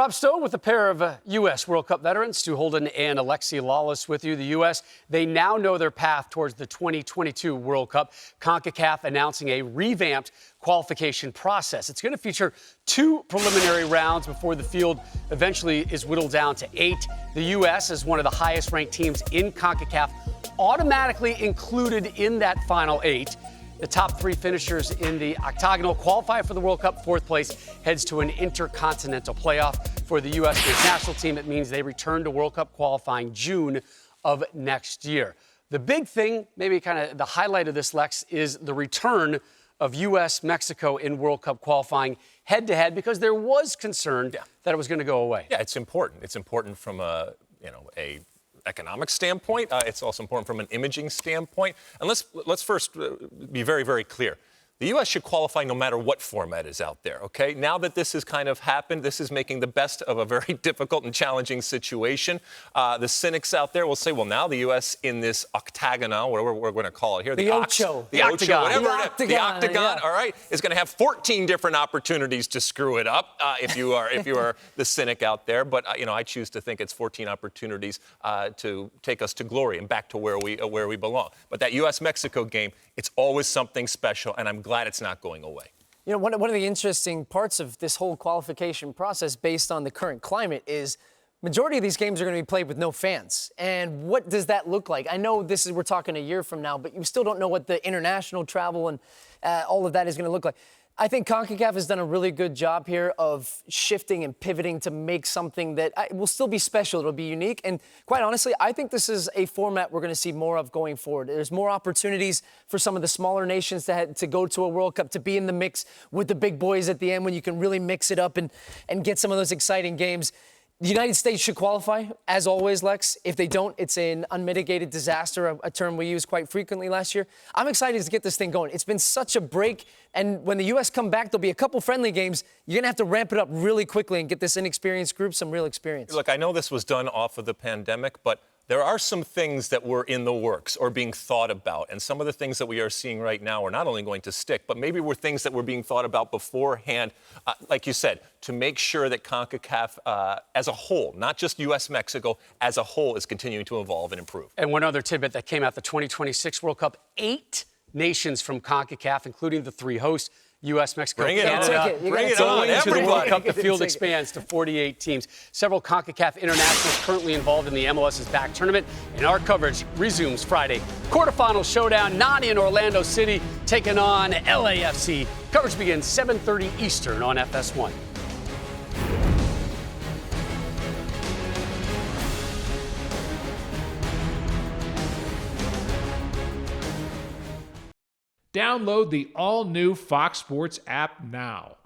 Rob Stone with a pair of U.S. World Cup veterans, Stu Holden and Alexi Lalas with you. The U.S., they now know their path towards the 2022 World Cup. CONCACAF announcing a revamped qualification process. It's going to feature 2 preliminary rounds before the field eventually is whittled down to 8. The U.S., as one of the highest-ranked teams in CONCACAF, automatically included in that final 8. The top 3 finishers in the octagonal qualify for the World Cup. 4th place heads to an intercontinental playoff. For the U.S. men's national team, it means they return to World Cup qualifying June of next year. The big thing, maybe kind of the highlight of this, Lex, is the return of U.S.-Mexico in World Cup qualifying head-to-head, because there was concern that it was going to go away. Yeah, it's important. It's important from a economic standpoint. It's also important from an imaging standpoint. And let's first be very, very clear. The U.S. should qualify no matter what format is out there, okay? Now that this has kind of happened, this is making the best of a very difficult and challenging situation. The cynics out there will say, well, now the U.S. in this octagonal, whatever we're going to call it here. The octagon, yeah. All right, is going to have 14 different opportunities to screw it up if you are the cynic out there. But, I choose to think it's 14 opportunities to take us to glory and back to where we belong. But that U.S.-Mexico game, it's always something special, and I'm glad it's not going away. One of the interesting parts of this whole qualification process based on the current climate is majority of these games are going to be played with no fans. And what does that look like? I know we're talking a year from now, but you still don't know what the international travel and all of that is going to look like. I think CONCACAF has done a really good job here of shifting and pivoting to make something that will still be special. It'll be unique. And quite honestly, I think this is a format we're going to see more of going forward. There's more opportunities for some of the smaller nations to go to a World Cup, to be in the mix with the big boys at the end when you can really mix it up and get some of those exciting games. The United States should qualify, as always, Lex. If they don't, it's an unmitigated disaster, a term we used quite frequently last year. I'm excited to get this thing going. It's been such a break, and when the U.S. come back, there'll be a couple friendly games. You're going to have to ramp it up really quickly and get this inexperienced group some real experience. Look, I know this was done off of the pandemic, but there are some things that were in the works or being thought about. And some of the things that we are seeing right now are not only going to stick, but maybe were things that were being thought about beforehand, like you said, to make sure that CONCACAF as a whole, not just U.S.-Mexico, as a whole is continuing to evolve and improve. And one other tidbit that came out the 2026 World Cup, 8 nations from CONCACAF, including the 3 hosts, U.S., Mexico, Canada. Bring it on, to the World everybody. Cup, the field expands to 48 teams. Several CONCACAF internationals currently involved in the MLS's back tournament, and our coverage resumes Friday. Quarterfinal showdown, Nani in Orlando City taking on LAFC. Coverage begins 7:30 Eastern on FS1. Download the all-new Fox Sports app now.